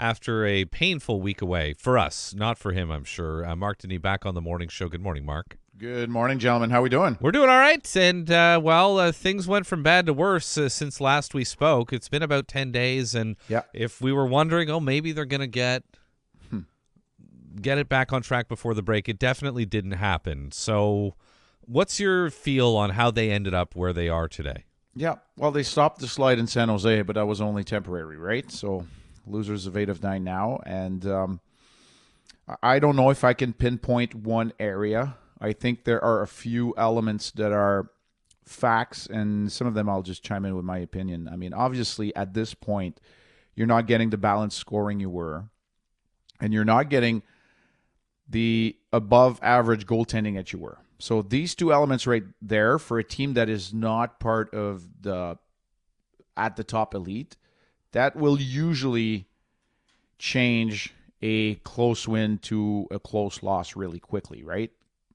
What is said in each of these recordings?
after a painful week away for us, not for him, I'm sure. Marc Denis back on the morning show. Good morning, Mark. Good morning, gentlemen. How we doing? We're doing all right, and things went from bad to worse since last we spoke. It's been about 10 days, and if we were wondering, maybe they're going to get it back on track before the break, it definitely didn't happen. So what's your feel on how they ended up where they are today? Yeah, well, they stopped the slide in San Jose, but that was only temporary, right? So losers of 8 of 9 now, and I don't know if I can pinpoint one area. I think there are a few elements that are facts, and some of them I'll just chime in with my opinion. I mean, obviously, at this point, you're not getting the balanced scoring you were, and you're not getting the above-average goaltending that you were. So these two elements right there for a team that is not part of the at the top elite, that will usually change a close win to a close loss really quickly, right?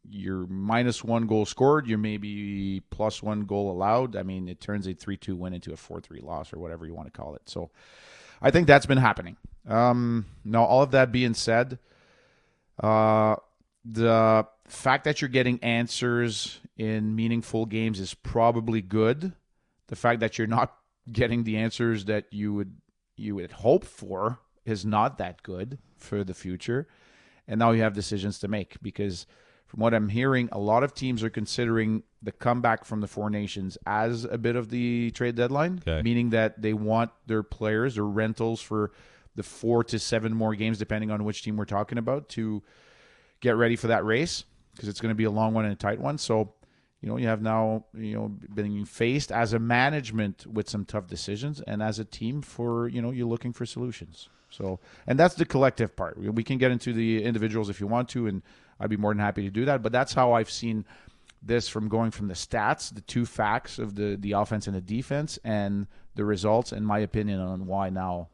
You're -1 goal scored, you're maybe +1 goal allowed. I mean, it turns a 3-2 win into a 4-3 loss or whatever you want to call it. So I think that's been happening. Now, all of that being said, the fact that you're getting answers in meaningful games is probably good. The fact that you're not getting the answers that you would hope for is not that good for the future. And now you have decisions to make, because from what I'm hearing, a lot of teams are considering the comeback from the Four Nations as a bit of the trade deadline, meaning that they want their players or rentals for the 4 to 7 more games, depending on which team we're talking about, to get ready for that race, because it's going to be a long one and a tight one. So, you have now, being faced as a management with some tough decisions, and as a team for, you're looking for solutions. So, and that's the collective part. We can get into the individuals if you want to, and I'd be more than happy to do that. But that's how I've seen this, from going from the stats, the two facts of the offense and the defense, and the results, and my opinion on why now,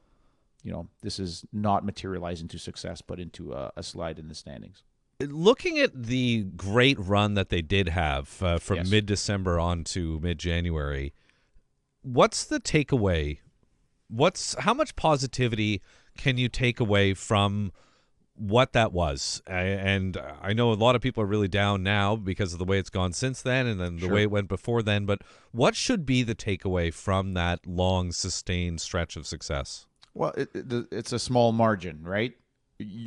this is not materializing to success, but into a slide in the standings. Looking at the great run that they did have from mid-December on to mid-January, what's the takeaway? How much positivity can you take away from what that was? And I know a lot of people are really down now because of the way it's gone since then, and then the way it went before then, but what should be the takeaway from that long, sustained stretch of success? Well, it's a small margin, right?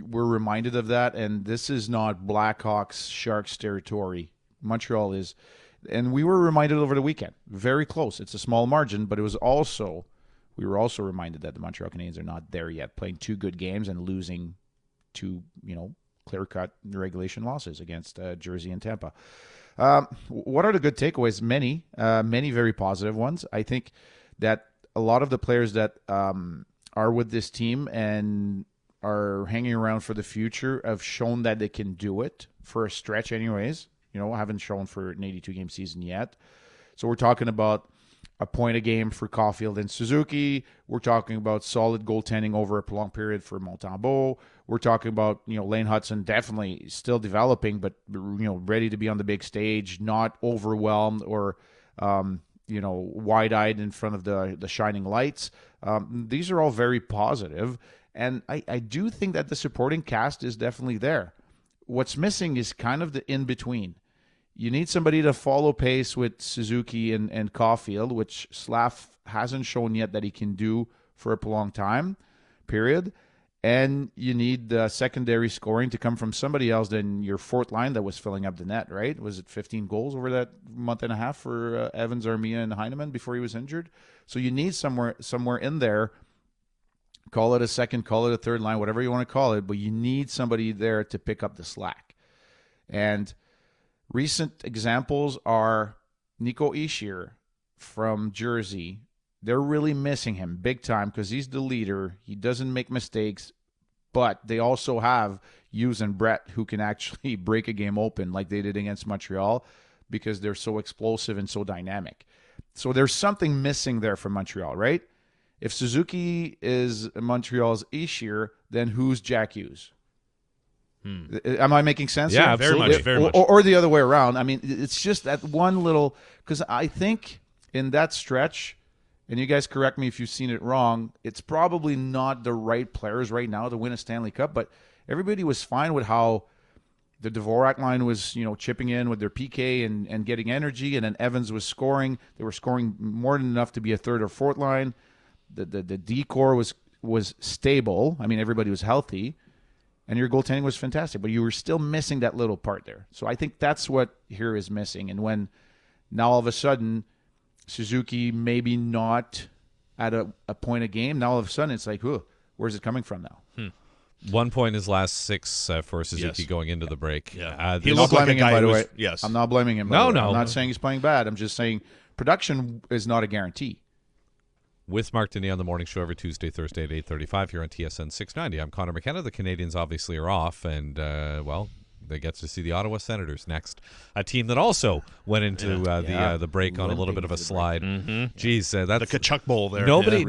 We're reminded of that, and this is not Blackhawks, Sharks territory. Montreal is, and we were reminded over the weekend. Very close. It's a small margin, but we were also reminded that the Montreal Canadiens are not there yet, playing 2 good games and losing 2, clear-cut regulation losses against Jersey and Tampa. What are the good takeaways? Many very positive ones. I think that a lot of the players that are with this team and are hanging around for the future have shown that they can do it for a stretch anyways. Haven't shown for an 82-game season yet. So we're talking about a point a game for Caulfield and Suzuki. We're talking about solid goaltending over a prolonged period for Montembeault. We're talking about, Lane Hudson definitely still developing, but, ready to be on the big stage, not overwhelmed or, wide-eyed in front of the shining lights. These are all very positive. And I do think that the supporting cast is definitely there. What's missing is kind of the in-between. You need somebody to follow pace with Suzuki and Caulfield, which Slav hasn't shown yet that he can do for a prolonged time, period. And you need the secondary scoring to come from somebody else than your fourth line that was filling up the net, right? Was it 15 goals over that month and a half for Evans, Armia, and Heineman before he was injured? So you need somewhere in there. Call it a second, call it a third line, whatever you want to call it, but you need somebody there to pick up the slack. And recent examples are Nico Hischier from Jersey. They're really missing him big time because he's the leader. He doesn't make mistakes, but they also have Hughes and Brett who can actually break a game open like they did against Montreal because they're so explosive and so dynamic. So there's something missing there from Montreal, right? If Suzuki is Montreal's Hischier, then who's Jack Hughes? Am I making sense? Yeah, here? absolutely. Very much. Or the other way around. I mean, it's just that one little, because I think in that stretch, and you guys correct me if you've seen it wrong, it's probably not the right players right now to win a Stanley Cup, but everybody was fine with how the Dvorak line was, chipping in with their PK and getting energy, and then Evans was scoring. They were scoring more than enough to be a third or fourth line. The D-core was stable. I mean, everybody was healthy, and your goaltending was fantastic, but you were still missing that little part there. So I think that's what here is missing. And when now all of a sudden Suzuki maybe not at a point a game, now all of a sudden it's like, where's it coming from now? 1 point in his last 6 for Suzuki going into the break. Yeah. He looked like a guy, by the way. Yes. I'm not blaming him. No. I'm not saying he's playing bad. I'm just saying production is not a guarantee. With Marc Denis on the morning show every Tuesday, Thursday at 8:35 here on TSN 690. I'm Connor McKenna. The Canadiens obviously are off, and, they get to see the Ottawa Senators next, a team that also went into the break on a little bit of a slide. Mm-hmm. Jeez, that's the Kachuk Bowl there. Nobody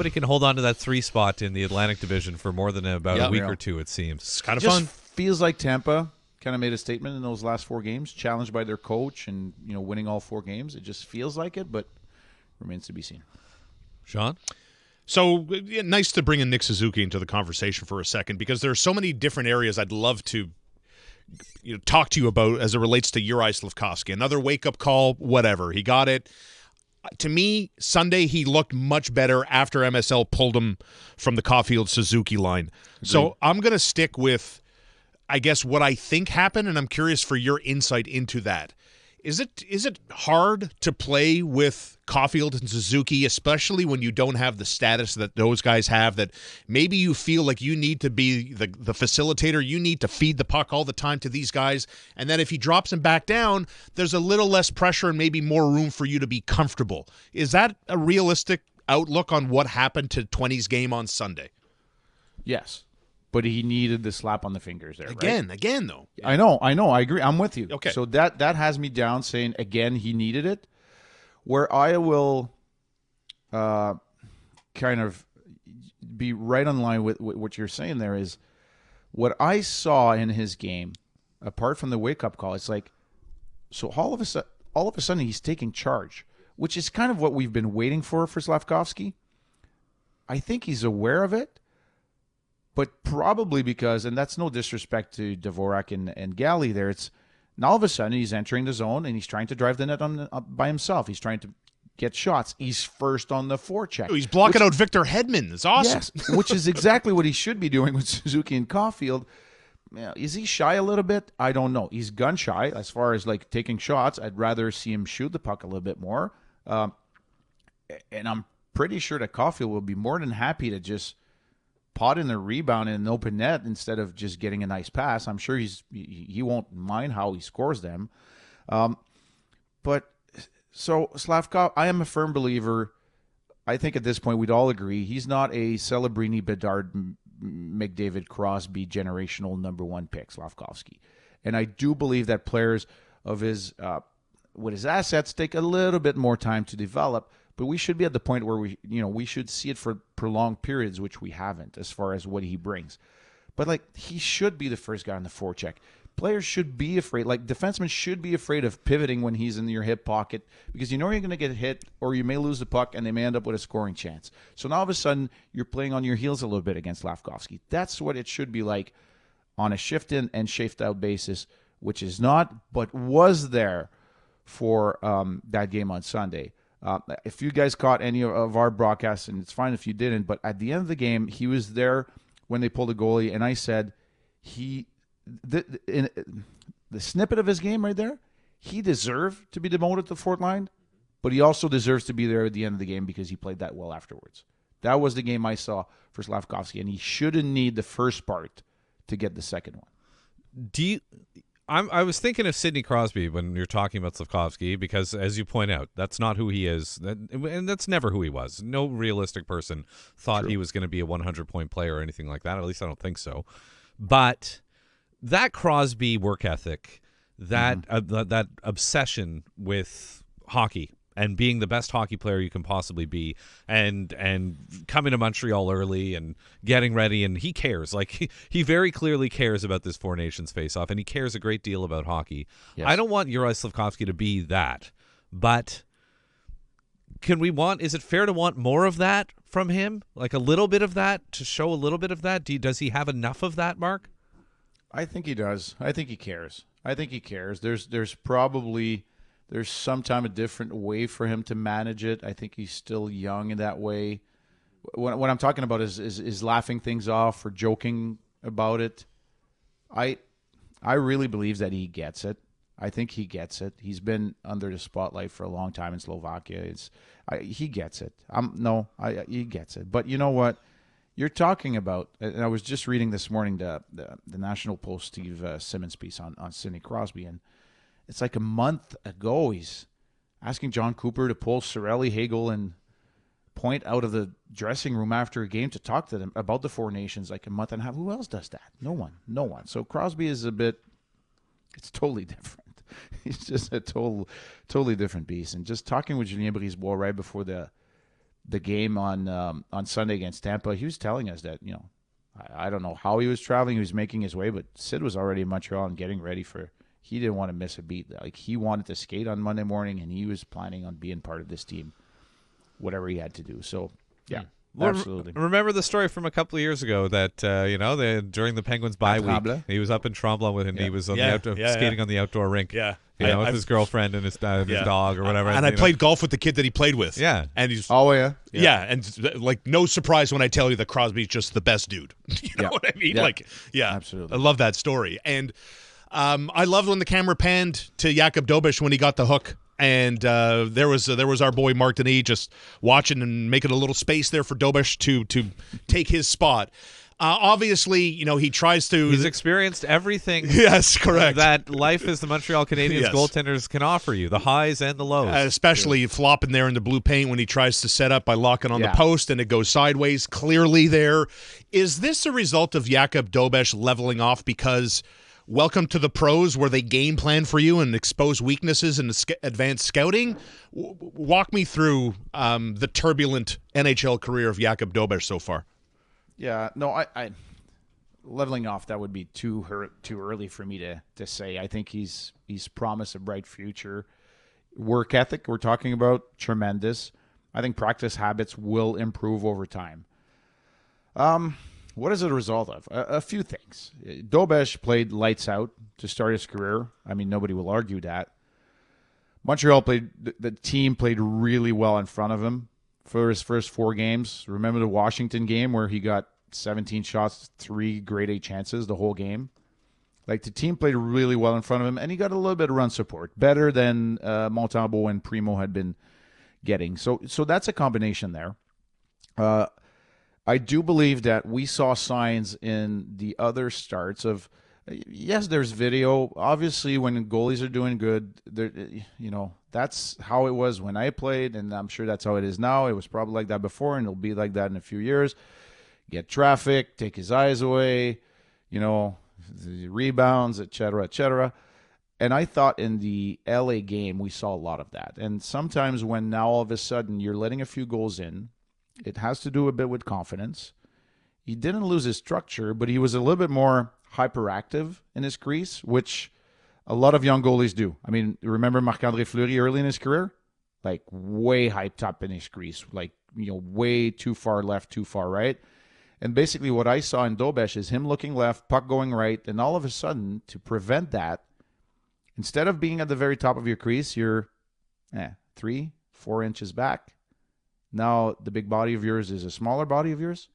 can hold on to that 3 spot in the Atlantic Division for more than about a week or two. It seems It's kind of Just fun. feels like Tampa kind of made a statement in those last 4 games, challenged by their coach and winning all 4 games. It just feels like it, but remains to be seen. Sean. So nice to bring in Nick Suzuki into the conversation for a second, because there are so many different areas I'd love to talk to you about as it relates to Juraj Slavkovsky. Another wake-up call, whatever. He got it. To me, Sunday, he looked much better after MSL pulled him from the Caulfield-Suzuki line. Agreed. So I'm going to stick with, I guess, what I think happened, and I'm curious for your insight into that. Is it hard to play with Caulfield and Suzuki, especially when you don't have the status that those guys have, that maybe you feel like you need to be the facilitator, you need to feed the puck all the time to these guys, and then if he drops him back down, there's a little less pressure and maybe more room for you to be comfortable. Is that a realistic outlook on what happened to 20's game on Sunday? Yes. But he needed the slap on the fingers there. Again, though. I know. I agree. I'm with you. Okay. So that has me down saying, again, he needed it. Where I will kind of be right on line with what you're saying there is what I saw in his game, apart from the wake-up call, it's like, so all of a sudden he's taking charge, which is kind of what we've been waiting for Slavkovsky. I think he's aware of it. But probably because, and that's no disrespect to Dvorak and Galley there, it's now all of a sudden he's entering the zone and he's trying to drive the net by himself. He's trying to get shots. He's first on the forecheck. Oh, he's blocking out Victor Hedman. It's awesome. Yes, which is exactly what he should be doing with Suzuki and Caulfield. Is he shy a little bit? I don't know. He's gun shy as far as like taking shots. I'd rather see him shoot the puck a little bit more. And I'm pretty sure that Caulfield will be more than happy to just pot in the rebound in an open net instead of just getting a nice pass. I'm sure he won't mind how he scores them. But so Slavkov, I am a firm believer. I think at this point we'd all agree he's not a Celebrini, Bedard, McDavid, Crosby generational number 1 pick, Slavkovsky. And I do believe that players of his with his assets take a little bit more time to develop. But we should be at the point where we should see it for prolonged periods, which we haven't as far as what he brings. But like he should be the first guy on the forecheck. Players should be afraid. Like defensemen should be afraid of pivoting when he's in your hip pocket because you know you're going to get hit or you may lose the puck and they may end up with a scoring chance. So now all of a sudden you're playing on your heels a little bit against Slavkovsky. That's what it should be like on a shift in and shift out basis, which is not, but was there for that game on Sunday. If you guys caught any of our broadcasts, and it's fine if you didn't, but at the end of the game, he was there when they pulled a goalie, and I said in the snippet of his game right there, he deserved to be demoted to the fourth line, but he also deserves to be there at the end of the game because he played that well afterwards. That was the game I saw for Slavkovsky, and he shouldn't need the first part to get the second one. I was thinking of Sidney Crosby when you're talking about Slavkovsky because, as you point out, that's not who he is, and that's never who he was. No realistic person thought he was going to be a 100-point player or anything like that. At least I don't think so. But that Crosby work ethic, that that obsession with hockey and being the best hockey player you can possibly be, and coming to Montreal early and getting ready, and he cares. Like he very clearly cares about this Four Nations face-off, and he cares a great deal about hockey. Yes. I don't want Juraj Slavkovsky to be that, but Is it fair to want more of that from him? Like a little bit of that, to show a little bit of that? Does he have enough of that, Mark? I think he does. I think he cares. There's sometime a different way for him to manage it. I think he's still young in that way. What I'm talking about is laughing things off or joking about it. I really believe that he gets it. I think he gets it. He's been under the spotlight for a long time in Slovakia. He gets it. He gets it. But you know what? You're talking about, and I was just reading this morning the National Post Steve Simmons piece on Sidney Crosby, and it's like a month ago he's asking John Cooper to pull Cirelli, Hagel, and Point out of the dressing room after a game to talk to them about the Four Nations like a month and a half. Who else does that? No one. So Crosby is it's totally different. He's just a totally different beast. And just talking with Julien Brisebois right before the game on Sunday against Tampa, he was telling us that, I don't know how he was traveling, he was making his way, but Sid was already in Montreal and getting ready he didn't want to miss a beat. Like, he wanted to skate on Monday morning, and he was planning on being part of this team, whatever he had to do. So, yeah. Absolutely. Remember the story from a couple of years ago that during the Penguins bye week, he was up in Tremblant with him. Yeah. He was on skating on the outdoor rink. Yeah, with his girlfriend and his dog or whatever. And I played golf with the kid that he played with. Yeah, and he's and like, no surprise when I tell you that Crosby's just the best dude. You know what I mean? Yeah. Like, absolutely. I love that story, and I loved when the camera panned to Jakub Dobeš when he got the hook. And there was our boy Marc Denis just watching and making a little space there for Dobeš to take his spot. Obviously, he tries to. He's experienced everything. Yes, correct. That life as the Montreal Canadiens goaltenders can offer you, the highs and the lows. Especially flopping there in the blue paint when he tries to set up by locking on the post and it goes sideways. Clearly there. Is this a result of Jakub Dobeš leveling off because welcome to the pros where they game plan for you and expose weaknesses in advanced scouting? Walk me through the turbulent NHL career of Jakub Dobeš so far. Yeah, no, I leveling off, that would be too early for me to say. I think he's promised a bright future. Work ethic, we're talking about, tremendous. I think practice habits will improve over time. What is it a result of? A few things. Dobeš played lights out to start his career. I mean, nobody will argue that. Montreal the team played really well in front of him for his first 4 games. Remember the Washington game where he got 17 shots, 3 grade A chances the whole game? Like, the team played really well in front of him, and he got a little bit of run support, better than Montembeault and Primo had been getting. So that's a combination there. I do believe that we saw signs in the other starts of, yes, there's video. Obviously, when goalies are doing good, that's how it was when I played, and I'm sure that's how it is now. It was probably like that before, and it'll be like that in a few years. Get traffic, take his eyes away, the rebounds, et cetera. And I thought in the LA game, we saw a lot of that. And sometimes when now all of a sudden you're letting a few goals in, it has to do a bit with confidence. He didn't lose his structure, but he was a little bit more hyperactive in his crease, which a lot of young goalies do. I mean, remember Marc-André Fleury early in his career? Like, way hyped up in his crease. Like, way too far left, too far right. And basically what I saw in Dobeš is him looking left, puck going right, and all of a sudden, to prevent that, instead of being at the very top of your crease, you're 3-4 inches back. Now the big body of yours is a smaller body of yours,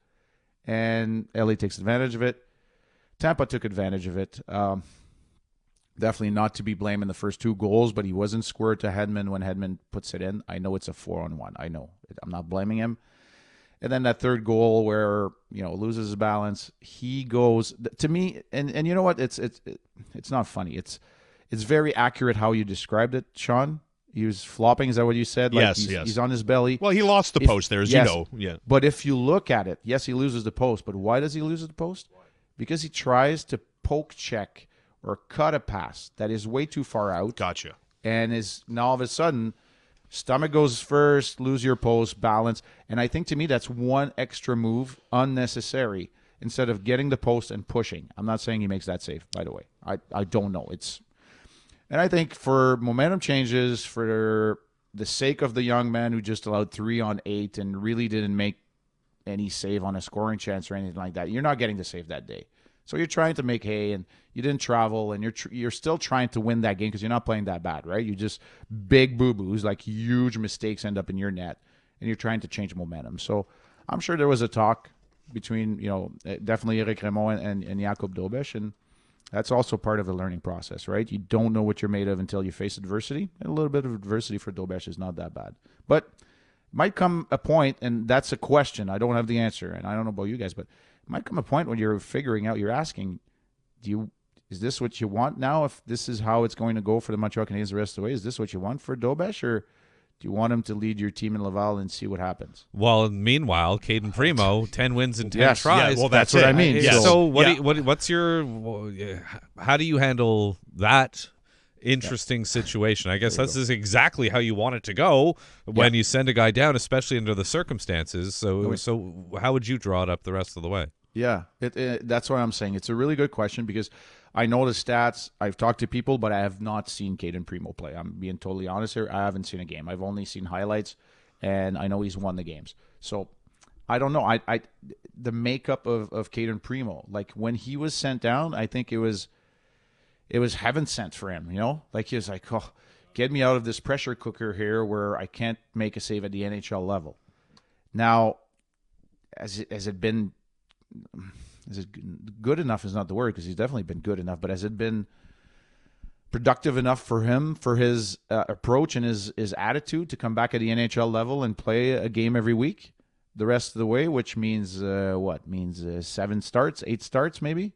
and LA takes advantage of it. Tampa took advantage of it. Definitely not to be blamed in the first 2 goals, but he wasn't squared to Hedman when Hedman puts it in. I know it's a 4-on-1. I know. I'm not blaming him. And then that third goal where, loses his balance, he goes, to me, and you know what? It's not funny. It's very accurate how you described it, Sean. He was flopping. Is that what you said? Like, yes. He's on his belly. Well, he lost the post there, as you know. Yeah. But if you look at it, yes, he loses the post. But why does he lose the post? Because he tries to poke check or cut a pass that is way too far out. Gotcha. And is now all of a sudden, stomach goes first, lose your post, balance. And I think to me that's one extra move, unnecessary, instead of getting the post and pushing. I'm not saying he makes that save, by the way. I don't know. And I think for momentum changes, for the sake of the young man who just allowed 3 on 8 and really didn't make any save on a scoring chance or anything like that, you're not getting the save that day. So you're trying to make hay, and you didn't travel, and you're still trying to win that game because you're not playing that bad, right? You just big boo-boos, like huge mistakes end up in your net, and you're trying to change momentum. So I'm sure there was a talk between, definitely Eric Raymond and Jakub Dobeš, and that's also part of the learning process, right? You don't know what you're made of until you face adversity, and a little bit of adversity for Dobeš is not that bad. But might come a point, and that's a question. I don't have the answer, and I don't know about you guys, but it might come a point when you're figuring out, you're asking, is this what you want now? If this is how it's going to go for the Montreal Canadiens the rest of the way, is this what you want for Dobeš, or do you want him to lead your team in Laval and see what happens? Well, meanwhile, Caden Primo, 10 wins and 10 tries. Yeah, well, that's what I mean. Yes. So what's your how do you handle that interesting situation? I guess this is exactly how you want it to go when you send a guy down, especially under the circumstances. So how would you draw it up the rest of the way? Yeah, that's what I'm saying. It's a really good question because I know the stats. I've talked to people, but I have not seen Caden Primo play. I'm being totally honest here. I haven't seen a game. I've only seen highlights, and I know he's won the games. So I don't know. The makeup of Caden Primo, like when he was sent down, I think it was heaven sent for him. Like he was like, oh, get me out of this pressure cooker here where I can't make a save at the NHL level. Now, has it been? Is it good enough is not the word because he's definitely been good enough, but has it been productive enough for him, for his approach and his attitude to come back at the NHL level and play a game every week the rest of the way, which means what? Means 7 starts, 8 starts maybe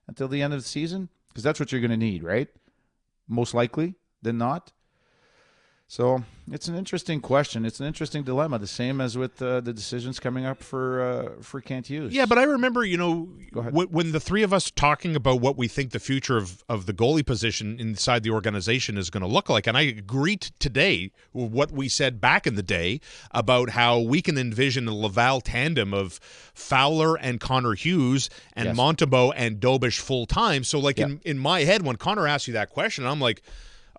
until the end of the season? Because that's what you're going to need, right? Most likely than not. So it's an interesting question. It's an interesting dilemma. The same as with the decisions coming up for Kent Hughes. Yeah, but I remember, when the three of us talking about what we think the future of the goalie position inside the organization is going to look like, and I agree today with what we said back in the day about how we can envision a Laval tandem of Fowler and Connor Hughes and Montembeault and Dobeš full time. So, in my head, when Connor asked you that question, I'm like,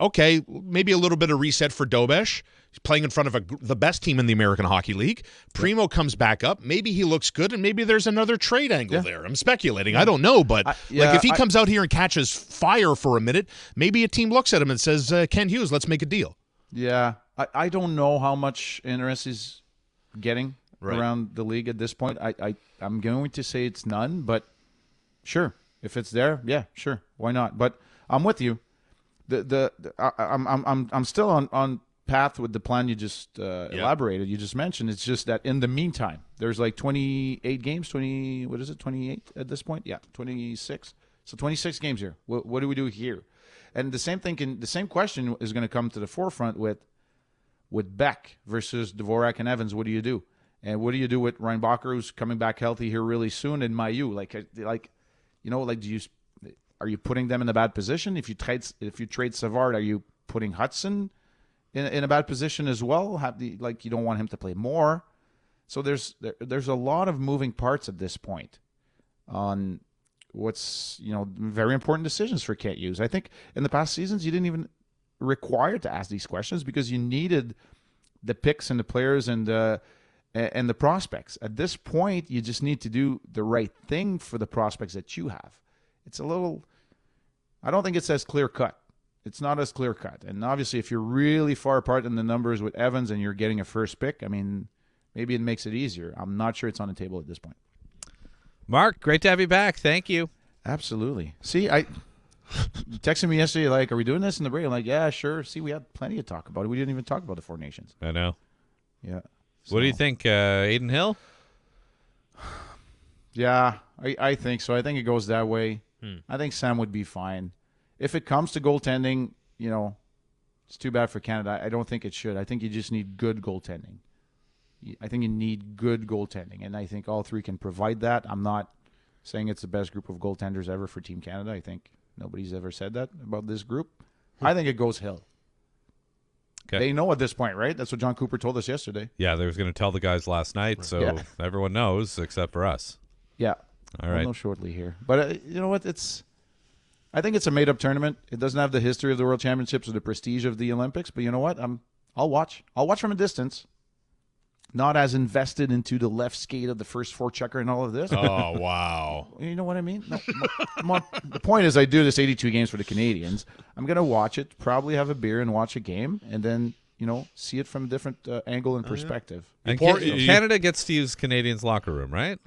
okay, maybe a little bit of reset for Dobeš. He's playing in front of the best team in the American Hockey League. Primo comes back up. Maybe he looks good, and maybe there's another trade angle there. I'm speculating. I don't know, but if he comes out here and catches fire for a minute, maybe a team looks at him and says, Ken Hughes, let's make a deal. Yeah, I don't know how much interest he's getting around the league at this point. I'm going to say it's none, but sure. If it's there, yeah, sure. Why not? But I'm with you. I'm still on path with the plan you just elaborated. You just mentioned. It's just that in the meantime, there's like 28 games. 28 at this point? Yeah, 26. So 26 games here. What do we do here? And the same question is going to come to the forefront with Beck versus Dvorak and Evans. What do you do? And what do you do with Reinbacher, who's coming back healthy here really soon, and Mailloux? Are you putting them in a bad position? If you trade Savard, are you putting Hudson in a bad position as well? You don't want him to play more. So there's a lot of moving parts at this point on what's very important decisions for Kent Hughes. I think in the past seasons you didn't even require to ask these questions because you needed the picks and the players and the prospects. At this point, you just need to do the right thing for the prospects that you have. It's a little, I don't think it's as clear cut. It's not as clear cut. And obviously, if you're really far apart in the numbers with Evans and you're getting a first pick, I mean, maybe it makes it easier. I'm not sure it's on the table at this point. Mark, great to have you back. Thank you. Absolutely. See, you texted me yesterday, like, are we doing this in the break? I'm like, yeah, sure. See, we had plenty to talk about it. We didn't even talk about the Four Nations. I know. Yeah. What do you think, Aiden Hill? Yeah, I think so. I think it goes that way. I think Sam would be fine. If it comes to goaltending, it's too bad for Canada. I don't think it should. I think you just need good goaltending. I think you need good goaltending, and I think all three can provide that. I'm not saying it's the best group of goaltenders ever for Team Canada. I think nobody's ever said that about this group. I think it goes Hill. Okay. They know at this point, right? That's what John Cooper told us yesterday. Yeah, they was going to tell the guys last night, so everyone knows except for us. Yeah. All right. We'll know shortly here. But you know what? I think it's a made-up tournament. It doesn't have the history of the World Championships or the prestige of the Olympics. But you know what? I'll watch. I'll watch from a distance. Not as invested into the left skate of the first forechecker and all of this. Oh, wow. You know what I mean? No, the point is I do this 82 games for the Canadiens. I'm going to watch it, probably have a beer and watch a game, and then, see it from a different angle and perspective. And Canada gets to use Canadians' locker room, right?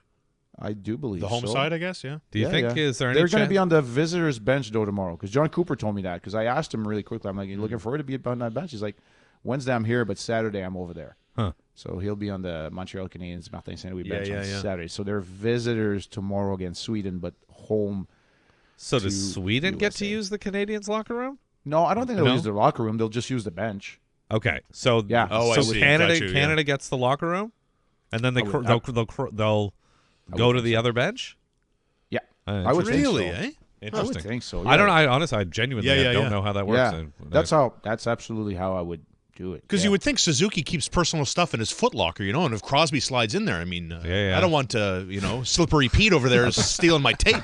I do believe the home so. side, I guess, yeah. Do you think, is there any They're going to chance? be on the visitors' bench, though, tomorrow, because John Cooper told me that, because I asked him really quickly. I'm like, you looking forward to be on that bench? He's like, Wednesday I'm here, but Saturday I'm over there. Huh. So he'll be on the Montreal Canadiens Martin Saint-Louis bench on yeah. Saturday. So they're visitors tomorrow against Sweden, but home. So does Sweden get to USA. use the Canadians' locker room? No, I don't think they'll No? use their locker room. They'll just use the bench. Okay, so Yeah. Oh, I so see. Canada Got you, Canada gets the locker room, and then I would- they'll go to the other bench. Yeah, I would think so. Really, eh? I would Interesting. think so. I don't know. yeah. Honestly, I genuinely Yeah, don't yeah. know how that works. Yeah, that's absolutely how I would do it. Because yeah. you would think Suzuki keeps personal stuff in his foot locker, and if Crosby slides in there, I mean, Yeah. I don't want Slippery Pete over there stealing my tape,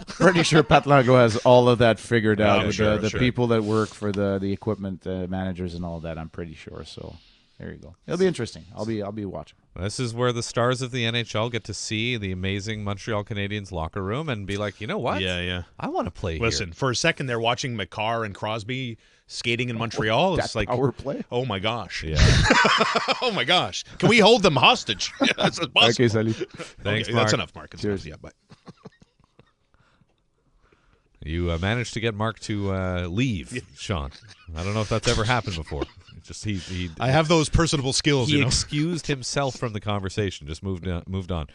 pretty sure Pat Lago has all of that figured out with sure, the sure. people that work for the equipment managers and all that. I'm pretty sure. So there you go. It'll be interesting. I'll be watching. This is where the stars of the NHL get to see the amazing Montreal Canadiens locker room and be like, you know what? Yeah. I want to play Listen, here. for a second, they're watching McCarr and Crosby skating in Montreal. It's That like, power play. oh my gosh. Yeah. Oh my gosh. Can we hold them hostage? That's possible. Okay, Sally. Thanks, Okay, Mark. that's enough, Mark. That's Cheers. enough. Yeah, bye. You managed to get Mark to leave, Sean. I don't know if that's ever happened before. It's just he I have those personable skills, he excused himself from the conversation, just moved on.